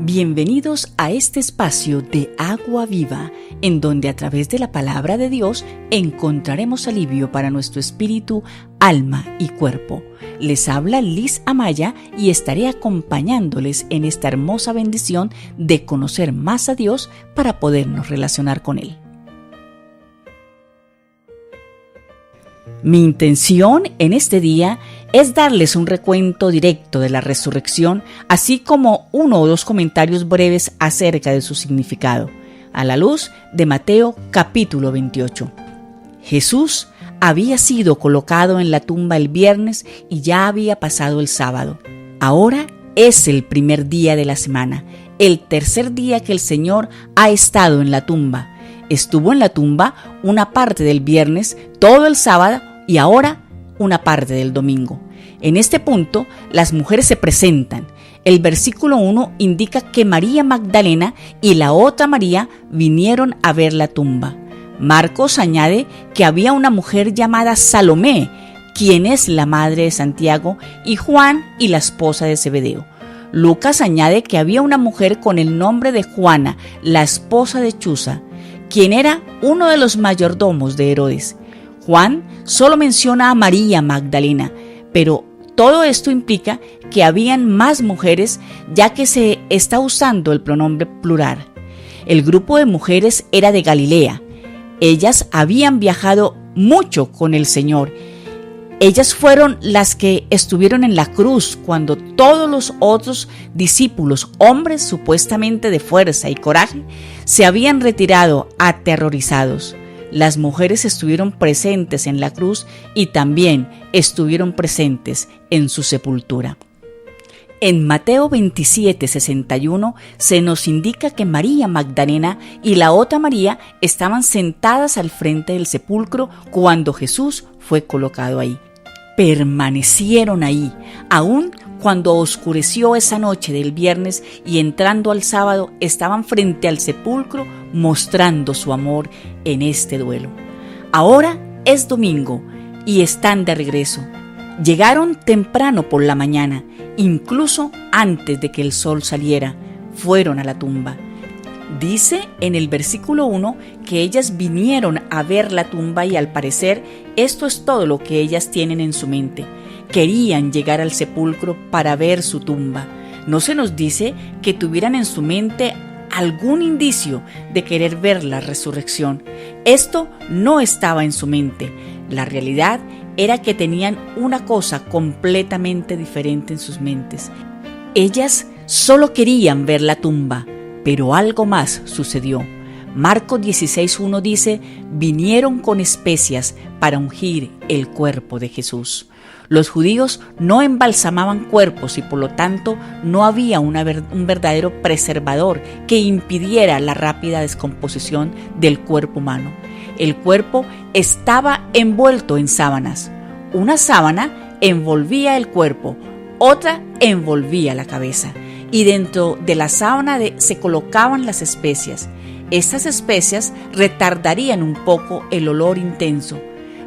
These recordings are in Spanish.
Bienvenidos a este espacio de Agua Viva, en donde a través de la palabra de Dios encontraremos alivio para nuestro espíritu, alma y cuerpo. Les habla Liz Amaya y estaré acompañándoles en esta hermosa bendición de conocer más a Dios para podernos relacionar con Él. Mi intención en este día es darles un recuento directo de la resurrección, así como uno o dos comentarios breves acerca de su significado, a la luz de Mateo capítulo 28. Jesús había sido colocado en la tumba el viernes y ya había pasado el sábado. Ahora es el primer día de la semana, el tercer día que el Señor ha estado en la tumba. Estuvo en la tumba una parte del viernes, todo el sábado y ahora una parte del domingo. En este punto, las mujeres se presentan. El versículo 1 indica que María Magdalena y la otra María vinieron a ver la tumba. Marcos añade que había una mujer llamada Salomé, quien es la madre de Santiago, y Juan y la esposa de Zebedeo. Lucas añade que había una mujer con el nombre de Juana, la esposa de Chuza, quien era uno de los mayordomos de Herodes. Juan solo menciona a María Magdalena, pero todo esto implica que habían más mujeres, ya que se está usando el pronombre plural. El grupo de mujeres era de Galilea. Ellas habían viajado mucho con el Señor. Ellas fueron las que estuvieron en la cruz cuando todos los otros discípulos, hombres supuestamente de fuerza y coraje, se habían retirado aterrorizados. Las mujeres estuvieron presentes en la cruz y también estuvieron presentes en su sepultura. En Mateo 27:61 se nos indica que María Magdalena y la otra María estaban sentadas al frente del sepulcro cuando Jesús fue colocado ahí. Permanecieron ahí, aún cuando oscureció esa noche del viernes y entrando al sábado estaban frente al sepulcro mostrando su amor en este duelo. Ahora es domingo y están de regreso. Llegaron temprano por la mañana, incluso antes de que el sol saliera, fueron a la tumba. Dice en el versículo 1 que ellas vinieron a ver la tumba y al parecer esto es todo lo que ellas tienen en su mente. Querían llegar al sepulcro para ver su tumba. No se nos dice que tuvieran en su mente algún indicio de querer ver la resurrección. Esto no estaba en su mente. La realidad era que tenían una cosa completamente diferente en sus mentes. Ellas solo querían ver la tumba, pero algo más sucedió. Marcos 16:1 dice: vinieron con especias para ungir el cuerpo de Jesús. Los judíos no embalsamaban cuerpos y por lo tanto no había un verdadero preservador que impidiera la rápida descomposición del cuerpo humano. El cuerpo estaba envuelto en sábanas. Una sábana envolvía el cuerpo, otra envolvía la cabeza y dentro de la sábana se colocaban las especias. Estas especias retardarían un poco el olor intenso.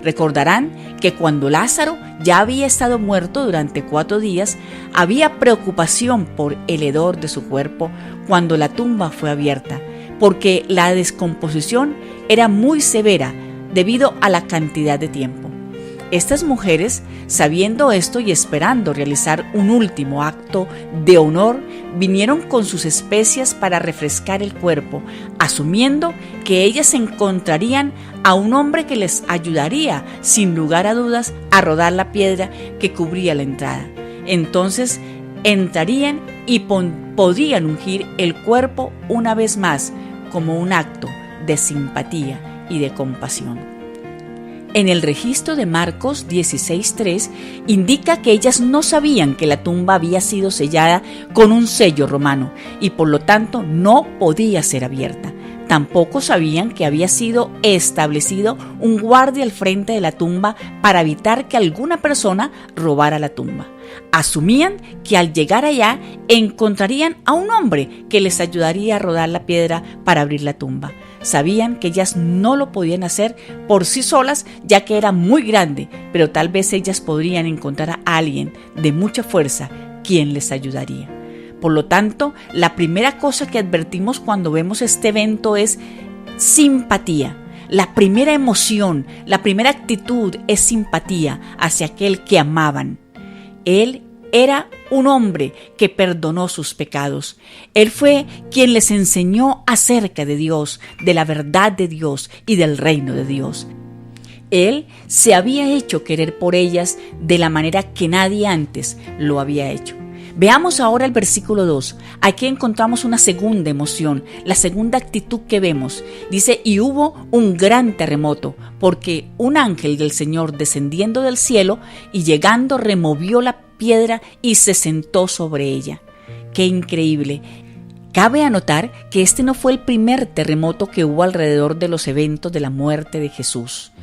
Recordarán que cuando Lázaro ya había estado muerto durante 4 días, había preocupación por el hedor de su cuerpo cuando la tumba fue abierta, porque la descomposición era muy severa debido a la cantidad de tiempo. Estas mujeres, sabiendo esto y esperando realizar un último acto de honor, vinieron con sus especias para refrescar el cuerpo, asumiendo que ellas encontrarían a un hombre que les ayudaría, sin lugar a dudas, a rodar la piedra que cubría la entrada. Entonces entrarían y podían ungir el cuerpo una vez más como un acto de simpatía y de compasión. En el registro de Marcos 16:3 indica que ellas no sabían que la tumba había sido sellada con un sello romano y por lo tanto no podía ser abierta. Tampoco sabían que había sido establecido un guardia al frente de la tumba para evitar que alguna persona robara la tumba. Asumían que al llegar allá encontrarían a un hombre que les ayudaría a rodar la piedra para abrir la tumba. Sabían que ellas no lo podían hacer por sí solas, ya que era muy grande, pero tal vez ellas podrían encontrar a alguien de mucha fuerza quien les ayudaría. Por lo tanto, la primera cosa que advertimos cuando vemos este evento es simpatía. La primera emoción, la primera actitud es simpatía hacia aquel que amaban. Él era un hombre que perdonó sus pecados. Él fue quien les enseñó acerca de Dios, de la verdad de Dios y del reino de Dios. Él se había hecho querer por ellas de la manera que nadie antes lo había hecho. Veamos ahora el versículo 2. Aquí encontramos una segunda emoción, la segunda actitud que vemos. Dice, y hubo un gran terremoto, porque un ángel del Señor descendiendo del cielo y llegando removió la piedra y se sentó sobre ella. ¡Qué increíble! Cabe anotar que este no fue el primer terremoto que hubo alrededor de los eventos de la muerte de Jesús.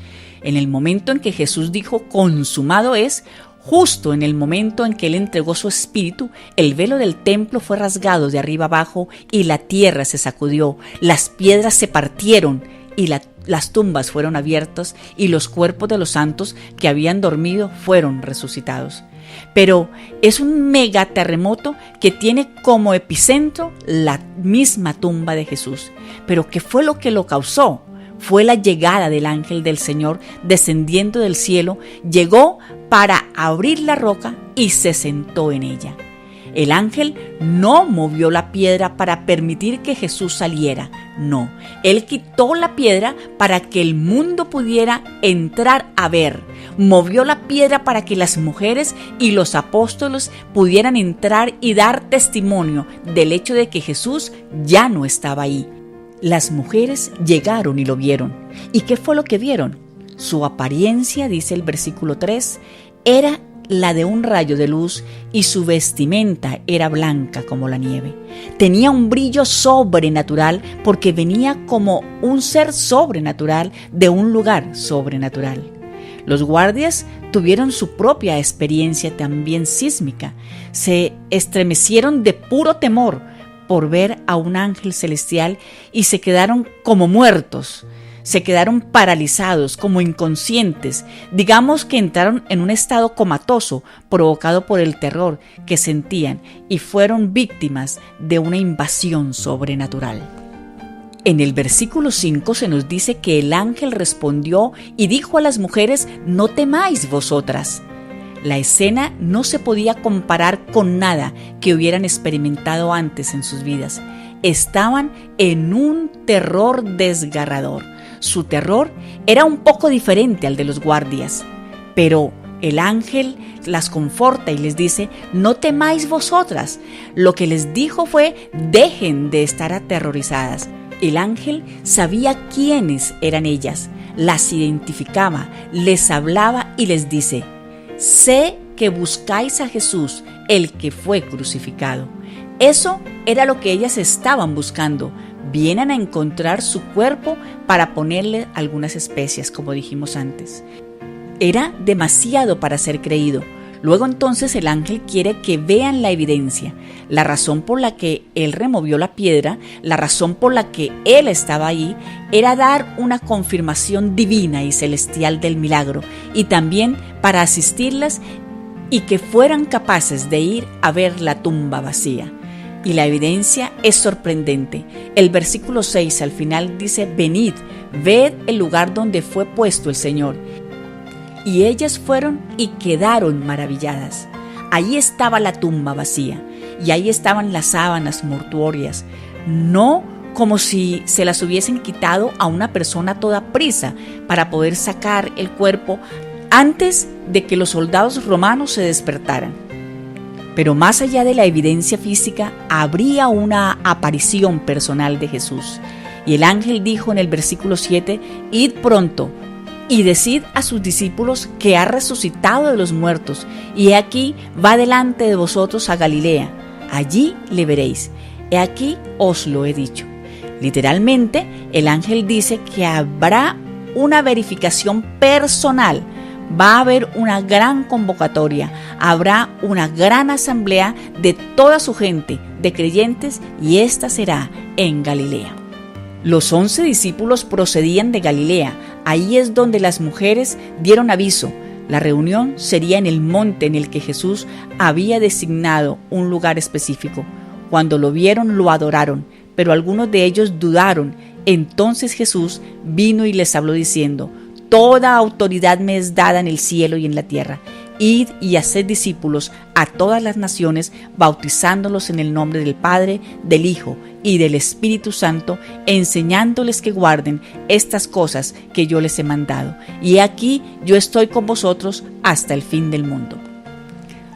En el momento en que Jesús dijo, consumado es, justo en el momento en que Él entregó su espíritu, el velo del templo fue rasgado de arriba abajo y la tierra se sacudió, las piedras se partieron y las tumbas fueron abiertas y los cuerpos de los santos que habían dormido fueron resucitados. Pero es un mega terremoto que tiene como epicentro la misma tumba de Jesús. ¿Pero qué fue lo que lo causó? Fue la llegada del ángel del Señor descendiendo del cielo, llegó para abrir la roca y se sentó en ella. El ángel no movió la piedra para permitir que Jesús saliera, no, él quitó la piedra para que el mundo pudiera entrar a ver. Movió la piedra para que las mujeres y los apóstoles pudieran entrar y dar testimonio del hecho de que Jesús ya no estaba ahí. Las mujeres llegaron y lo vieron. ¿Y qué fue lo que vieron? Su apariencia, dice el versículo 3, era la de un rayo de luz y su vestimenta era blanca como la nieve. Tenía un brillo sobrenatural porque venía como un ser sobrenatural de un lugar sobrenatural. Los guardias tuvieron su propia experiencia también sísmica. Se estremecieron de puro temor por ver a un ángel celestial y se quedaron como muertos, se quedaron paralizados, como inconscientes. Digamos que entraron en un estado comatoso provocado por el terror que sentían y fueron víctimas de una invasión sobrenatural. En el versículo 5 se nos dice que el ángel respondió y dijo a las mujeres, no temáis vosotras. La escena no se podía comparar con nada que hubieran experimentado antes en sus vidas. Estaban en un terror desgarrador. Su terror era un poco diferente al de los guardias, pero el ángel las conforta y les dice, no temáis vosotras. Lo que les dijo fue, dejen de estar aterrorizadas. El ángel sabía quiénes eran ellas, las identificaba, les hablaba y les dice, sé que buscáis a Jesús, el que fue crucificado. Eso era lo que ellas estaban buscando. Vienen a encontrar su cuerpo para ponerle algunas especias, como dijimos antes. Era demasiado para ser creído. Luego entonces el ángel quiere que vean la evidencia, la razón por la que él removió la piedra, la razón por la que él estaba ahí, era dar una confirmación divina y celestial del milagro y también para asistirlas y que fueran capaces de ir a ver la tumba vacía. Y la evidencia es sorprendente. El versículo 6 al final dice, venid, ved el lugar donde fue puesto el Señor. Y ellas fueron y quedaron maravilladas. Ahí estaba la tumba vacía y ahí estaban las sábanas mortuorias, no como si se las hubiesen quitado a una persona a toda prisa para poder sacar el cuerpo antes de que los soldados romanos se despertaran. Pero más allá de la evidencia física, habría una aparición personal de Jesús. Y el ángel dijo en el versículo 7, id pronto, y decid a sus discípulos que ha resucitado de los muertos, y he aquí va delante de vosotros a Galilea, allí le veréis, he aquí os lo he dicho. Literalmente, el ángel dice que habrá una verificación personal, va a haber una gran convocatoria, habrá una gran asamblea de toda su gente, de creyentes, y esta será en Galilea. Los 11 discípulos procedían de Galilea. Ahí es donde las mujeres dieron aviso. La reunión sería en el monte en el que Jesús había designado un lugar específico, Cuando lo vieron, lo adoraron, pero algunos de ellos dudaron. Entonces Jesús vino y les habló diciendo: Toda autoridad me es dada en el cielo y en la tierra. Id y haced discípulos a todas las naciones, bautizándolos en el nombre del Padre, del Hijo y del Espíritu Santo, enseñándoles que guarden estas cosas que yo les he mandado. Y he aquí, yo estoy con vosotros hasta el fin del mundo.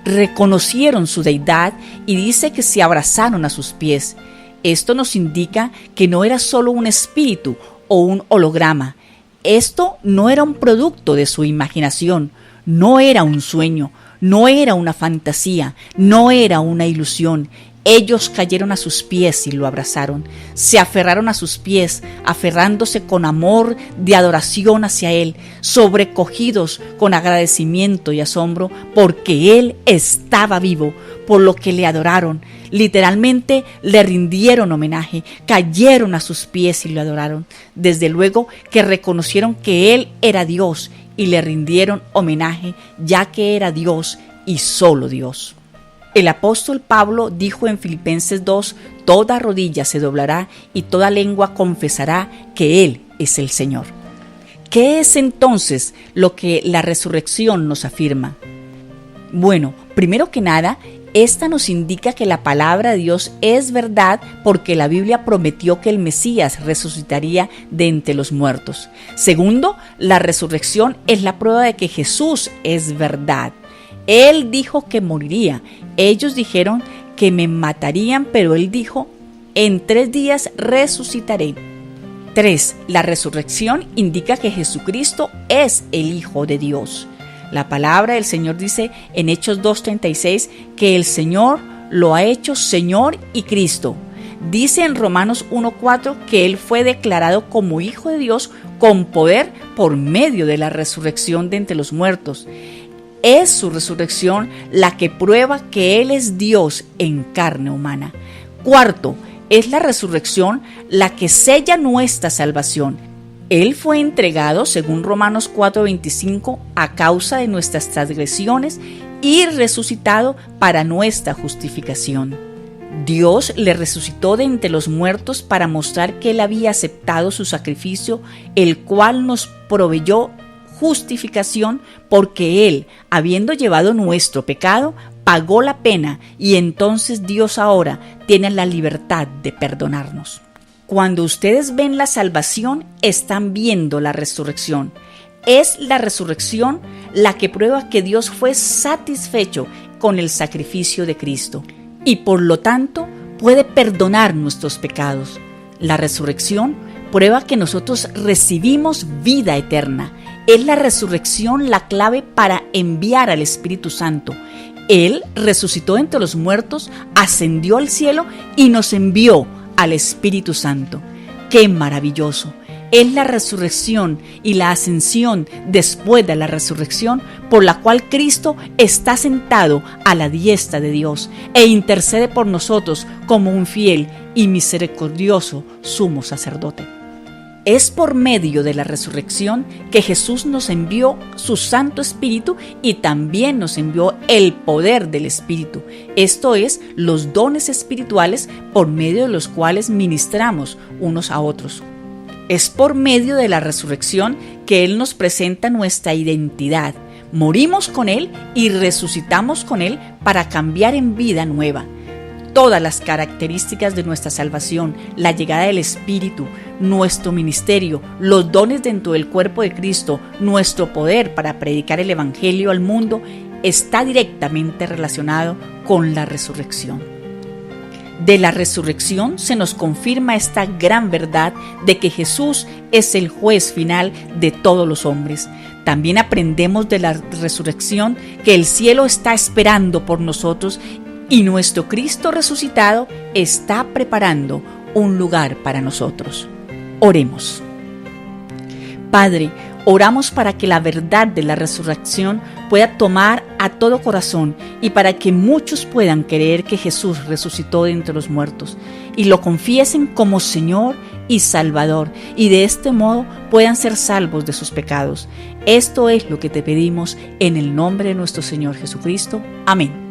Reconocieron su deidad y dice que se abrazaron a sus pies. Esto nos indica que no era solo un espíritu o un holograma. Esto no era un producto de su imaginación, no era un sueño, no era una fantasía, no era una ilusión. Ellos cayeron a sus pies y lo abrazaron, se aferraron a sus pies, aferrándose con amor de adoración hacia Él, sobrecogidos con agradecimiento y asombro, porque Él estaba vivo, por lo que le adoraron. Literalmente le rindieron homenaje, cayeron a sus pies y lo adoraron. Desde luego que reconocieron que Él era Dios y le rindieron homenaje, ya que era Dios y solo Dios. El apóstol Pablo dijo en Filipenses 2: Toda rodilla se doblará y toda lengua confesará que Él es el Señor. ¿Qué es entonces lo que la resurrección nos afirma? Bueno, primero que nada, esta nos indica que la palabra de Dios es verdad, porque la Biblia prometió que el Mesías resucitaría de entre los muertos. Segundo, la resurrección es la prueba de que Jesús es verdad. Él dijo que moriría. Ellos dijeron que me matarían, pero Él dijo: en 3 días resucitaré. 3. La resurrección indica que Jesucristo es el Hijo de Dios. La palabra del Señor dice en Hechos 2:36 que el Señor lo ha hecho Señor y Cristo. Dice en Romanos 1:4 que Él fue declarado como Hijo de Dios con poder por medio de la resurrección de entre los muertos. Es su resurrección la que prueba que Él es Dios en carne humana. 4. Es la resurrección la que sella nuestra salvación. Él fue entregado, según Romanos 4:25, a causa de nuestras transgresiones y resucitado para nuestra justificación. Dios le resucitó de entre los muertos para mostrar que Él había aceptado su sacrificio, el cual nos proveyó justificación, porque Él, habiendo llevado nuestro pecado, pagó la pena, y entonces Dios ahora tiene la libertad de perdonarnos. Cuando ustedes ven la salvación, están viendo la resurrección. Es la resurrección la que prueba que Dios fue satisfecho con el sacrificio de Cristo y por lo tanto puede perdonar nuestros pecados. La resurrección prueba que nosotros recibimos vida eterna. Es la resurrección la clave para enviar al Espíritu Santo. Él resucitó entre los muertos, ascendió al cielo y nos envió al Espíritu Santo. ¡Qué maravilloso! Es la resurrección y la ascensión después de la resurrección por la cual Cristo está sentado a la diestra de Dios e intercede por nosotros como un fiel y misericordioso sumo sacerdote. Es por medio de la resurrección que Jesús nos envió su Santo Espíritu y también nos envió el poder del Espíritu. Esto es, los dones espirituales por medio de los cuales ministramos unos a otros. Es por medio de la resurrección que Él nos presenta nuestra identidad. Morimos con Él y resucitamos con Él para cambiar en vida nueva. Todas las características de nuestra salvación, la llegada del Espíritu, nuestro ministerio, los dones dentro del cuerpo de Cristo, nuestro poder para predicar el Evangelio al mundo, está directamente relacionado con la resurrección. De la resurrección se nos confirma esta gran verdad de que Jesús es el juez final de todos los hombres. También aprendemos de la resurrección que el cielo está esperando por nosotros y nuestro Cristo resucitado está preparando un lugar para nosotros. Oremos. Padre, oramos para que la verdad de la resurrección pueda tomar a todo corazón y para que muchos puedan creer que Jesús resucitó de entre los muertos y lo confiesen como Señor y Salvador, y de este modo puedan ser salvos de sus pecados. Esto es lo que te pedimos en el nombre de nuestro Señor Jesucristo. Amén.